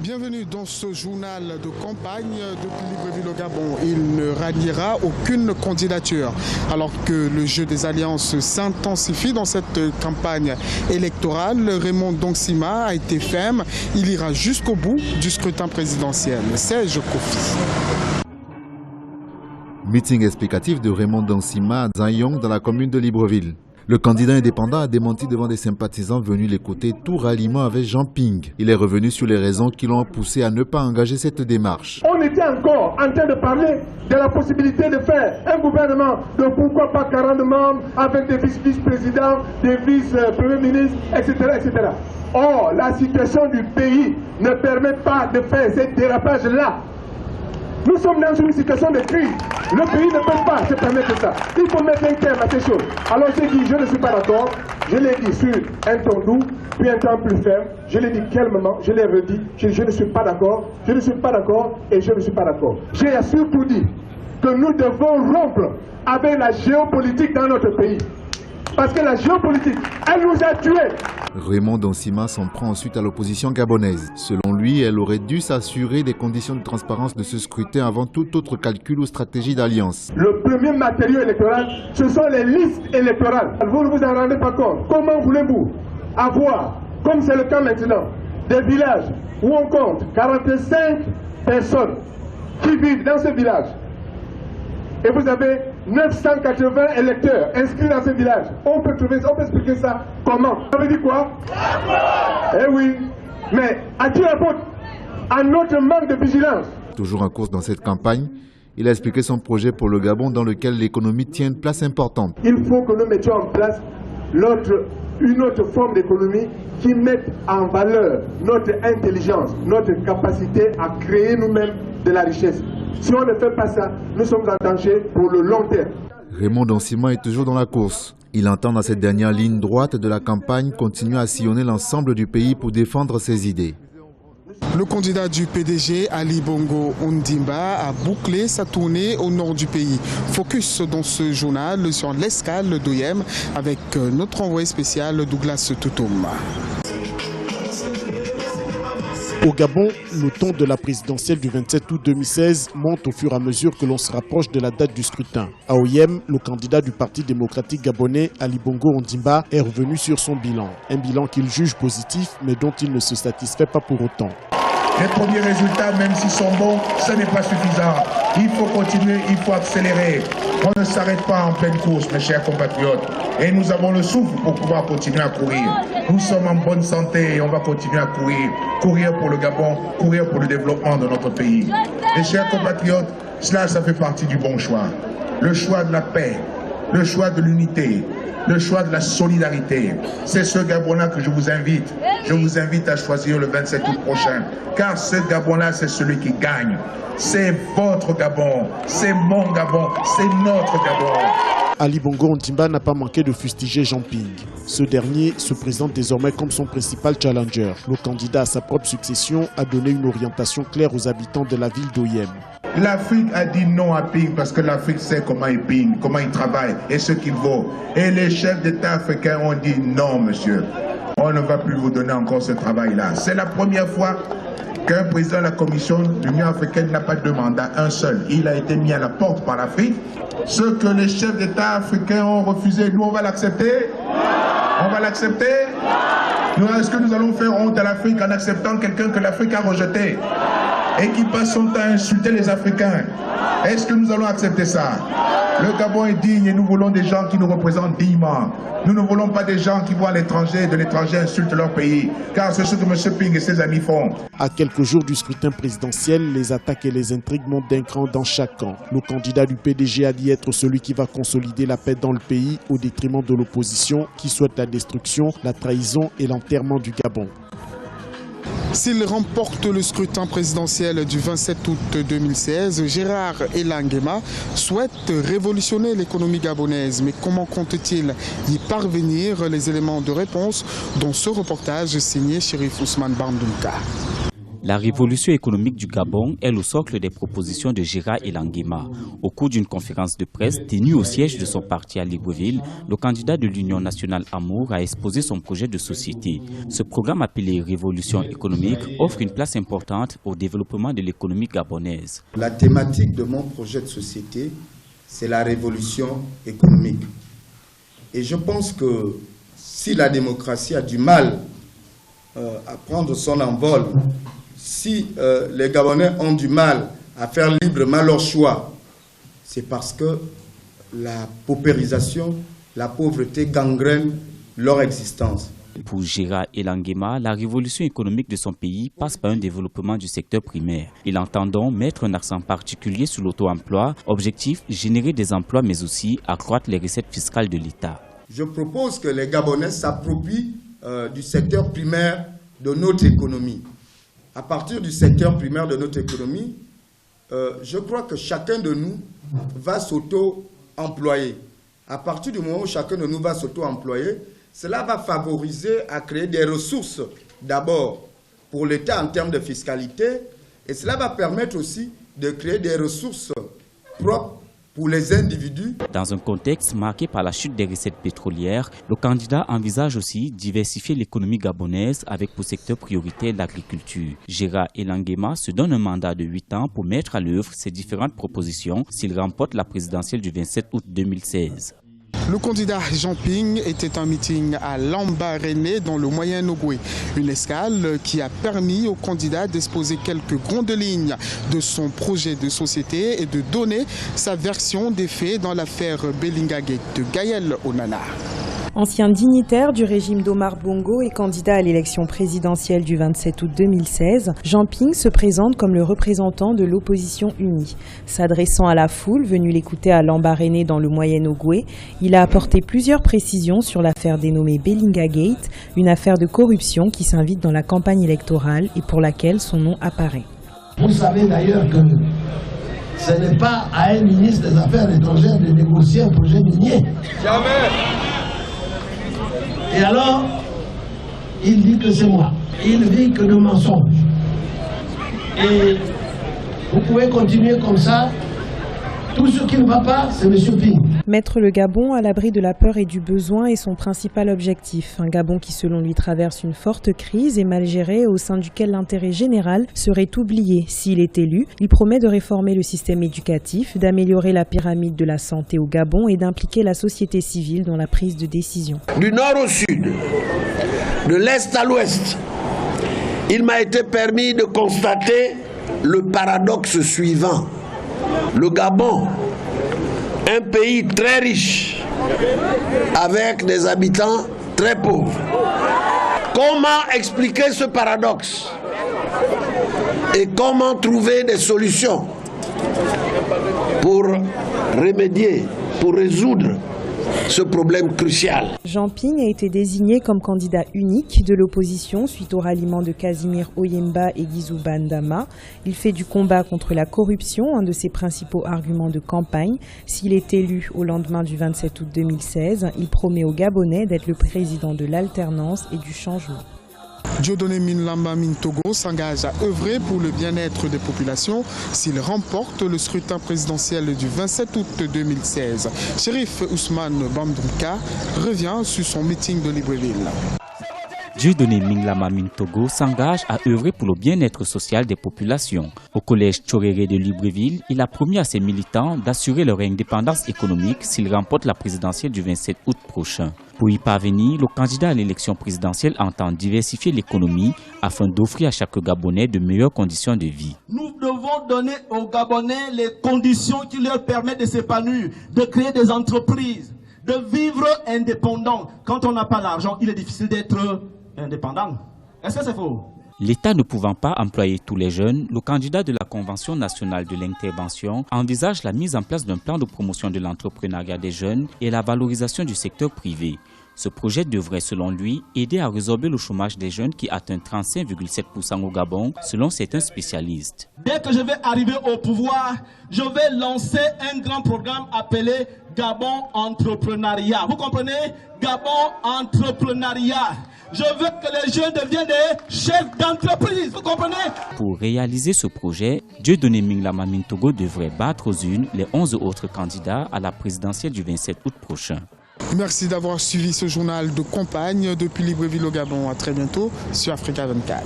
Bienvenue dans ce journal de campagne depuis Libreville au Gabon. Il ne ralliera aucune candidature. Alors que le jeu des alliances s'intensifie dans cette campagne électorale, Raymond Dongsima a été ferme. Il ira jusqu'au bout du scrutin présidentiel. Serge Kofi. Meeting explicatif de Raymond Dongsima à Zanyong dans la commune de Libreville. Le candidat indépendant a démenti devant des sympathisants venus l'écouter tout ralliement avec Jean Ping. Il est revenu sur les raisons qui l'ont poussé à ne pas engager cette démarche. On était encore en train de parler de la possibilité de faire un gouvernement de pourquoi pas 40 membres avec des vice-présidents, des vice-premiers ministres, etc., etc. Or, la situation du pays ne permet pas de faire ce dérapage-là. Nous sommes dans une situation de crise. Le pays ne peut pas se permettre ça. Il faut mettre un terme à ces choses. Alors j'ai dit, je ne suis pas d'accord. Je l'ai dit sur un ton doux, puis un ton plus ferme. Je l'ai dit calmement, je l'ai redit. Je ne suis pas d'accord, je ne suis pas d'accord et je ne suis pas d'accord. J'ai surtout dit que nous devons rompre avec la géopolitique dans notre pays. Parce que la géopolitique, elle nous a tués. Raymond Dongsima s'en prend ensuite à l'opposition gabonaise. Selon lui, elle aurait dû s'assurer des conditions de transparence de ce scrutin avant tout autre calcul ou stratégie d'alliance. Le premier matériau électoral, ce sont les listes électorales. Vous ne vous en rendez pas compte. Comment voulez-vous avoir, comme c'est le cas maintenant, des villages où on compte 45 personnes qui vivent dans ce village et vous avez 980 électeurs inscrits dans ce village. On peut expliquer ça comment? Ça veut dire quoi? Eh oui, mais à qui la faute? À notre manque de vigilance. Toujours en course dans cette campagne, il a expliqué son projet pour le Gabon dans lequel l'économie tient une place importante. Il faut que nous mettions en place une autre forme d'économie qui mette en valeur notre intelligence, notre capacité à créer nous-mêmes de la richesse. Si on ne fait pas ça, nous sommes en danger pour le long terme. Raymond Dongsima est toujours dans la course. Il entend dans cette dernière ligne droite de la campagne continuer à sillonner l'ensemble du pays pour défendre ses idées. Le candidat du PDG, Ali Bongo Ondimba, a bouclé sa tournée au nord du pays. Focus dans ce journal sur l'escale d'Oyem avec notre envoyé spécial Douglas Toutoum. Au Gabon, le ton de la présidentielle du 27 août 2016 monte au fur et à mesure que l'on se rapproche de la date du scrutin. À Oyem, le candidat du Parti démocratique gabonais, Ali Bongo Ondimba, est revenu sur son bilan. Un bilan qu'il juge positif, mais dont il ne se satisfait pas pour autant. Les premiers résultats, même s'ils sont bons, ce n'est pas suffisant. Il faut continuer, il faut accélérer. On ne s'arrête pas en pleine course, mes chers compatriotes. Et nous avons le souffle pour pouvoir continuer à courir. Nous sommes en bonne santé et on va continuer à courir. Courir pour le Gabon, courir pour le développement de notre pays. Mes chers compatriotes, cela, ça fait partie du bon choix. Le choix de la paix, le choix de l'unité, le choix de la solidarité. C'est ce Gabon-là que je vous invite. Je vous invite à choisir le 27 août prochain. Car ce Gabon-là, c'est celui qui gagne. C'est votre Gabon, c'est mon Gabon, c'est notre Gabon. Ali Bongo Ondimba n'a pas manqué de fustiger Jean Ping. Ce dernier se présente désormais comme son principal challenger. Le candidat à sa propre succession a donné une orientation claire aux habitants de la ville d'Oyem. L'Afrique a dit non à Ping parce que l'Afrique sait comment il ping, comment il travaille et ce qu'il vaut. Et les chefs d'État africains ont dit non, monsieur. On ne va plus vous donner encore ce travail-là. C'est la première fois qu'un président de la Commission de l'Union africaine n'a pas de mandat, un seul. Il a été mis à la porte par l'Afrique. Ce que les chefs d'État africains ont refusé, nous on va l'accepter? On va l'accepter? Est-ce que nous allons faire honte à l'Afrique en acceptant quelqu'un que l'Afrique a rejeté et qui passe son temps à insulter les Africains? Est-ce que nous allons accepter ça? Le Gabon est digne et nous voulons des gens qui nous représentent dignement. Nous ne voulons pas des gens qui vont à l'étranger, de l'étranger insultent leur pays. Car c'est ce que M. Ping et ses amis font. À quelques jours du scrutin présidentiel, les attaques et les intrigues montent d'un cran dans chaque camp. Le candidat du PDG a dit être celui qui va consolider la paix dans le pays au détriment de l'opposition qui souhaite la destruction, la trahison et l'enterrement du Gabon. S'il remporte le scrutin présidentiel du 27 août 2016, Gérard Elangema souhaite révolutionner l'économie gabonaise. Mais comment compte-t-il y parvenir? Les éléments de réponse dans ce reportage signé Chérif Ousmane Bandouka. La révolution économique du Gabon est le socle des propositions de Gérard Elangema. Au cours d'une conférence de presse tenue au siège de son parti à Libreville, le candidat de l'Union nationale Amour a exposé son projet de société. Ce programme appelé Révolution économique offre une place importante au développement de l'économie gabonaise. La thématique de mon projet de société, c'est la révolution économique. Et je pense que si la démocratie a du mal à prendre son envol, si les Gabonais ont du mal à faire librement leur choix, c'est parce que la paupérisation, la pauvreté gangrène leur existence. Pour Gérard Elangema, la révolution économique de son pays passe par un développement du secteur primaire. Il entend donc mettre un accent particulier sur l'auto-emploi, objectif générer des emplois mais aussi accroître les recettes fiscales de l'État. Je propose que les Gabonais s'approprient du secteur primaire de notre économie. À partir du secteur primaire de notre économie, je crois que chacun de nous va s'auto-employer. À partir du moment où chacun de nous va s'auto-employer, cela va favoriser à créer des ressources d'abord pour l'État en termes de fiscalité, et cela va permettre aussi de créer des ressources propres pour les individus. Dans un contexte marqué par la chute des recettes pétrolières, le candidat envisage aussi diversifier l'économie gabonaise avec pour secteur prioritaire l'agriculture. Gérard Elangema se donne un mandat de 8 ans pour mettre à l'œuvre ces différentes propositions s'il remporte la présidentielle du 27 août 2016. Le candidat Jean Ping était en meeting à Lambaréné dans le Moyen-Ogooué. Une escale qui a permis au candidat d'exposer quelques grandes lignes de son projet de société et de donner sa version des faits dans l'affaire Belinga Gate de Gaël Onana. Ancien dignitaire du régime d'Omar Bongo et candidat à l'élection présidentielle du 27 août 2016, Jean Ping se présente comme le représentant de l'opposition unie. S'adressant à la foule venue l'écouter à Lambaréné dans le Moyen-Ogooué, il a apporté plusieurs précisions sur l'affaire dénommée Belinga Gate, une affaire de corruption qui s'invite dans la campagne électorale et pour laquelle son nom apparaît. Vous savez d'ailleurs que ce n'est pas à un ministre des Affaires étrangères de négocier un projet minier. Jamais. Et alors, il dit que c'est moi. Il vit que de mensonges. Et vous pouvez continuer comme ça. Tout ce qui ne va pas, c'est M. Ping. Mettre le Gabon à l'abri de la peur et du besoin est son principal objectif. Un Gabon qui, selon lui, traverse une forte crise et mal géré, au sein duquel l'intérêt général serait oublié. S'il est élu, il promet de réformer le système éducatif, d'améliorer la pyramide de la santé au Gabon et d'impliquer la société civile dans la prise de décision. Du nord au sud, de l'est à l'ouest, il m'a été permis de constater le paradoxe suivant. Le Gabon, un pays très riche, avec des habitants très pauvres. Comment expliquer ce paradoxe? Et comment trouver des solutions pour remédier, pour résoudre ce problème crucial? Jean Ping a été désigné comme candidat unique de l'opposition suite au ralliement de Casimir Oyemba et Guizou Bandama. Il fait du combat contre la corruption un de ses principaux arguments de campagne. S'il est élu au lendemain du 27 août 2016, il promet aux Gabonais d'être le président de l'alternance et du changement. Dieudonné Minlamba Mintogo s'engage à œuvrer pour le bien-être des populations s'il remporte le scrutin présidentiel du 27 août 2016. Chérif Ousmane Bamdoumka revient sur son meeting de Libreville. Dieudonné Minlamba Mintogo s'engage à œuvrer pour le bien-être social des populations. Au collège Tchoréré de Libreville, il a promis à ses militants d'assurer leur indépendance économique s'ils remportent la présidentielle du 27 août prochain. Pour y parvenir, le candidat à l'élection présidentielle entend diversifier l'économie afin d'offrir à chaque Gabonais de meilleures conditions de vie. Nous devons donner aux Gabonais les conditions qui leur permettent de s'épanouir, de créer des entreprises, de vivre indépendant. Quand on n'a pas l'argent, il est difficile d'être indépendant. Est-ce que c'est faux? L'État ne pouvant pas employer tous les jeunes, le candidat de la Convention nationale de l'intervention envisage la mise en place d'un plan de promotion de l'entrepreneuriat des jeunes et la valorisation du secteur privé. Ce projet devrait, selon lui, aider à résorber le chômage des jeunes qui atteint 35,7% au Gabon, selon certains spécialistes. Dès que je vais arriver au pouvoir, je vais lancer un grand programme appelé Gabon entrepreneuriat. Vous comprenez? Gabon entrepreneuriat. Je veux que les jeunes deviennent des chefs d'entreprise. Vous comprenez? Pour réaliser ce projet, Dieudonné Minglama Mintogo devrait battre aux urnes les 11 autres candidats à la présidentielle du 27 août prochain. Merci d'avoir suivi ce journal de campagne depuis Libreville au Gabon. À très bientôt sur Africa 24.